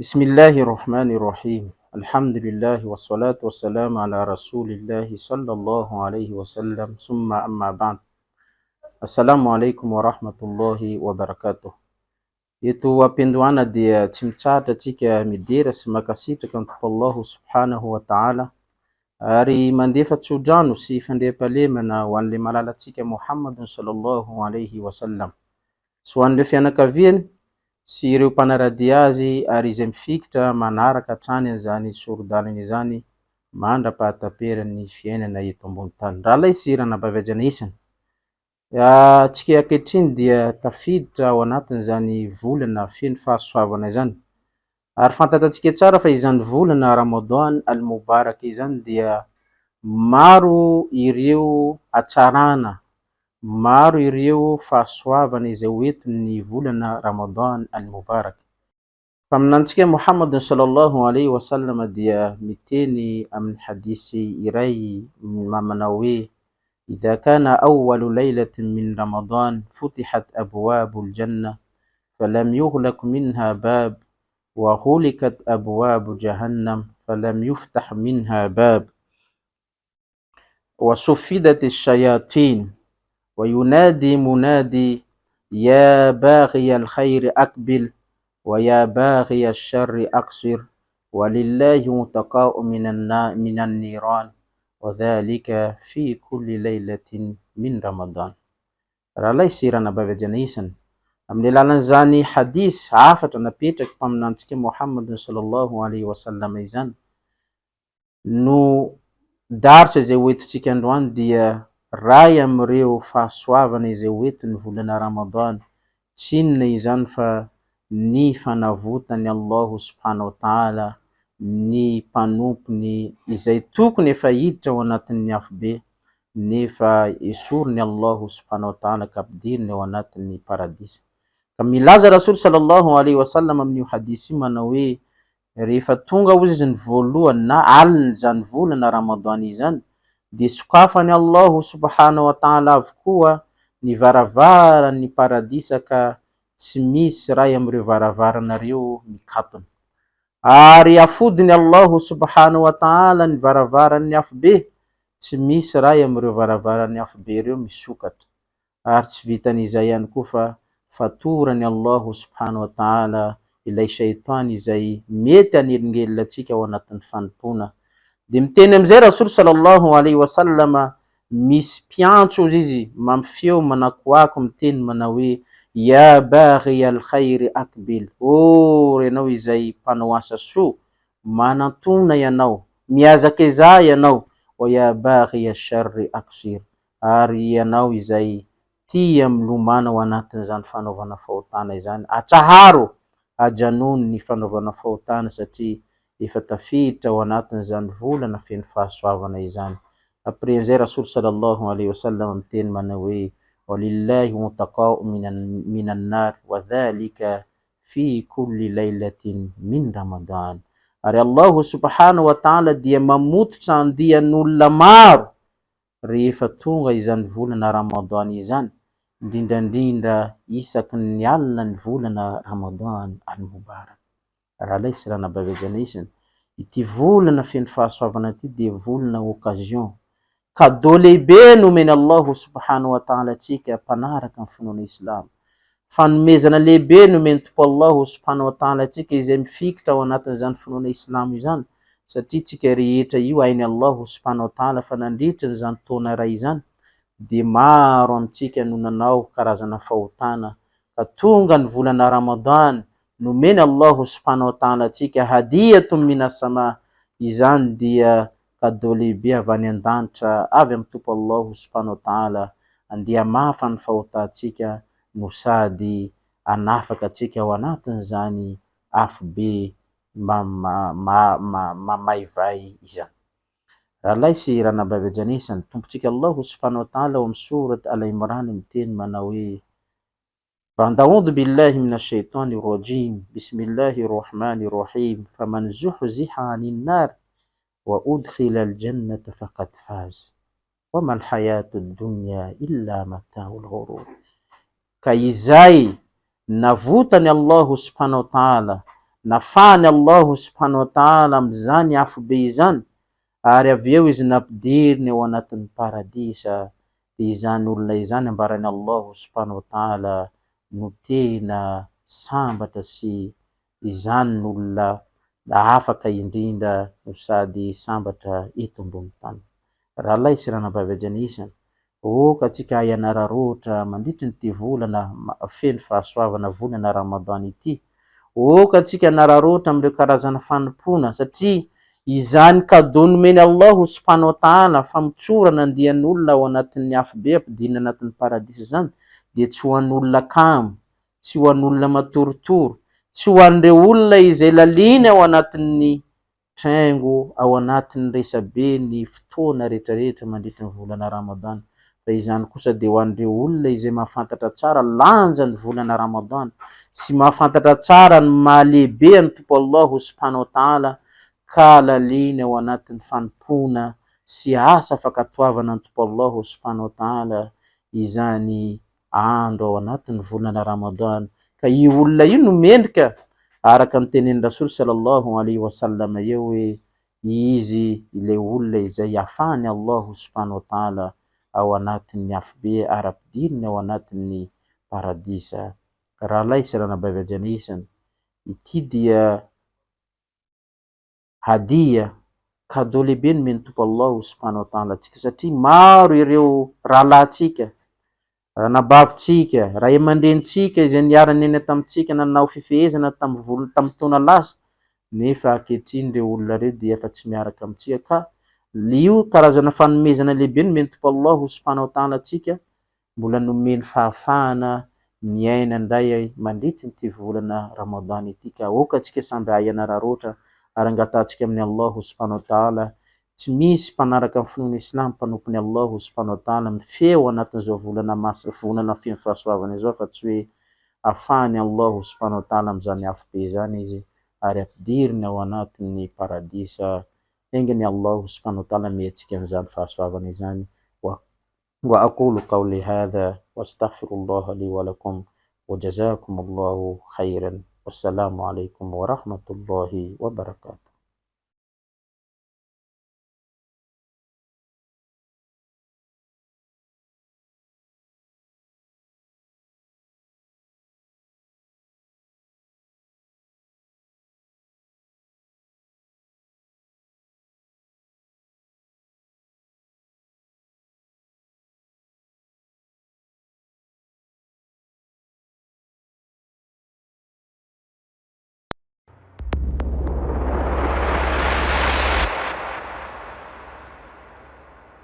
Bismillahi rahmani rahim. Alhamdulillahi wassalatu wassalamu ala rasulillahi sallallahu alayhi wasallam, summa amma ba'd. Assalamu alaikum warahmatullahi wabarakatuh. Eto ampendoana dia tsy mitsahatra atsika midera sy makasitraka amin'ny Allahu subhanahu wa ta'ala, ary mandefa tsodrano sy fandriam-pahalemana ho an'le malalatsika Muhammadun sallallahu alayhi wasallam, sy ho an'le fianakaviany sy ireo mpanaradia azy ary izay mifikitra manaraka hatrany an'izany sorodalana izany mandra-pahataperan'ny fiainana eto ambony tany. Raha lay sy ranabavy isany, tsika ankehitriny dia tafiditra ao anatin'izany volana feno fahasoavana izany, ary fantatantsika tsara fa izany volana Ramadan al-Mubarak izany dia maro ireo hatsarana, maro ireo fahasoavana izay hoentin'ny volana Ramadan al-Mubarak. Faminantsika Muhammad sallallahu alayhi wasallam dia miteny amin'ny hadisy iray manao hoe: idha kana awwalu laylatin min Ramadan futihat abwabul janna falam yughlaq minha bab wa ghuliqat abwabu jahannam falam yuftah minha bab wa suffidat ash-shayatin wa yunadi munadi ya baghiya al-khairi aqbil wa ya baghiya ash-sharri aqsir wa lillahi mutaqa'u minan niran wa dhalika fi kulli laylatin min Ramadan. Raha lay sy ranabavy isany, amin'ny alalan'izany hadis afatra napetraky mpaminantsika Muhammad sallallahu alayhi wasallam izany no daritra izay hoentintsika androany dia ray amin'ireo fahasoavana izay hoentin'ny volana Ramadan, tsy inona izany fa ny fanavotany Allahu subhanahu wa ta'ala, ny mpanompony izay tokony efa hiditra ao anatin'ny afobe, nefa esoriny Allahu subhanahu wa ta'ala ka ampidiriny ao anatin'ny paradisa. Ka milaza Rasul sallallahu alayhi wasallam amin'io hadisy manao hoe rehefa tonga ozy ny voalohany na aliny zany volana Ramadan izany, de sokafany Allahu subhanahu wa ta'ala avokoa ny varavaran'ny paradisa ka tsy misy ray amin'ireo varavaranareo mikatona, ary afodiny Allahu subhanahu wa ta'ala ny varavaran'ny afobe, tsy misy ray amin'ireo varavaran'ny afobe ireo misokatra, ary tsy vitan'izay ihany koa fa fatorany Allahu subhanahu wa ta'ala ilay shaitany izay mety hanelingelina atsika ao anatin'ny fanompona. De miteny amizay Rasul sallallahu alayhi wasallam, misy mpiantso izy mamfeo manakoako miteny manao hoe ya baghiya al-khairi aqbil, renao izay mpanao asa soa, manantona ianao, miazakeza ianao, wa ya baghiya ash-sharri aqsir, ary ianao izay tia milomana ao anatin'izany fanaovana fahotana izany, atsaharo ajanony ny fanaovana fahotana satria efa tafiditra ao anatin'izany volana feno fahasoavana izany. Après an'izay Rasul sallallahu alayhi wasallam miteny manao hoe walillahi mutaqa'u minan nar wa dhalika fi kulli laylatin min Ramadan, ary Allahu subhanahu wa ta'ala dia mamototra andian'olona maro rehefa tonga izany volana Ramadan izany, indrindrandrindra isaky ny alina ny volana Ramadan al-Mubarak. Raha lay sy ranabavy isany, ity volana feno fahasoavana ity dia volana occasion, cadeau lehibe nomeny Allahu subhanahu wa ta'ala atsika mpanaraka amin'ny finoana Islam, fanomezana lehibe nomeny Tompo Allahu subhanahu wa ta'ala atsika izay mifikitra ao anatin'izany finoana Islam izany, satria tsika rehetra io hainy Allahu subhanahu wa ta'ala fa nandritra n'izany taona ray izany, de maro amitsika no nanao karazana fahotana, ka tonga ny volana Ramadan nomeny Allahu subhanahu wa ta'ala atsika hadiyatun minas sama, izany dia cadeau lehibe avy any an-danitra avy amin'ny Tompo Allahu subhanahu wa ta'ala, andeha mafa ny fahotantsika no sady anafaka atsika ao anatin'izany afobe mamayvay izany. Raha lay sy ranabavy isany, tompontsika Allahu subhanahu wa ta'ala ao amin'ny surat Al-Imran miteny manao hoe A'udhu billahi minash shaitani rajim, bismillahir rahmanir rahim, faman zuhziha 'anil nar wa udkhila al-jannata faqad faz wa mal hayatud dunya illa mata'ul ghurur. Ka izay navotany Allahu subhanahu wa ta'ala nafany Allahu subhanahu wa ta'ala am'izany afobe izany, ary avy eo izy nampidiriny ao anatin'ny paradisa. De izany olona izany ambarany Allahu subhanahu wa ta'ala no tena sambatra sy izany n'olona afaka indrindra no sady sambatra eto ambony tany. Rahalahy sy ranabavy ajanisa, ka tsika hianara-roatra mandritra nyty volana feno fahasoavana volana Ramadan ity. Ka tsika hianara-roatra am'ireo karazana fanompona, satria izany cadeau nomeny Allahu subhanahu wa ta'ala fa mitsorana andian'olona ao anatin'ny afobe ampidirina anatin'ny paradisa zany, de tsy ho an'olona kamo, tsy ho an'olona matorotoro, tsy ho an'ireo olona izay laliny ao anatin'ny traingo, ao anatin'ny resabe ny fotoana rehetrarehetra mandritra ny volana Ramadan, fa izany kosa de ho an'ireo olona izay mahafantatra tsara lanja ny volana Ramadan sy mahafantatra tsara ny mahalehibe ny tompo Allahu subhanahu wa ta'ala, ka laliny ao anatin'ny fanompona sy asa fankatoavana ny tompo Allahu subhanahu wa ta'ala izany andro ao anatin'ny volana Ramadan. Ka io olona io no mendrika araka ny tenin'ny Rasulu sallallahu alaihi wasallam eo hoe izy ile olona izay afahany Allahu subhanahu wa ta'ala ao anatin'ny afobe ara-pidiriny ao anatin'ny paradisa. Rahalahy sy ranabavy ajanisany, ity dia hadia cadeau lehibe nomeny tompo Allahu subhanahu wa ta'ala atsika, satria maro ireo rahalahintsika, ranabavitsika, ray aman-drenitsika izay niarany eny tamitsika nanao fifehezana tamy taona lasa, nefa ankehitriny reo olona reo dia efa tsy miaraka amitsika. Ka io karazana fanomezana lehibe nomeny tompo Allahu subhanahu wa ta'ala atsika, mbola nomeny fahafahana miaina indray mandritra nyty volana Ramadan ity. Ka oka atsika samby hianara-roatra ary angatantsika amin'ny Allahu subhanahu wa ta'ala. Tsy misy mpanaraka amin'ny finoana Islam mpanompony Allahu subhanahu wa ta'ala mifeo anatin'izao volana volana feno fahasoavana izao, fa tsy hoe afahany Allahu subhanahu wa ta'ala am'izany afobe zany izy ary ampidiriny ao anatin'ny paradisa. Engany Allahu subhanahu wa ta'ala mietsika an'izany fahasoavana izany. Wa aqulu qawli hadha wa astaghfirullah li wa lakum wa jazakumullahu khairan. Wassalamu alaikum wa rahmatullahi wa barakatuh.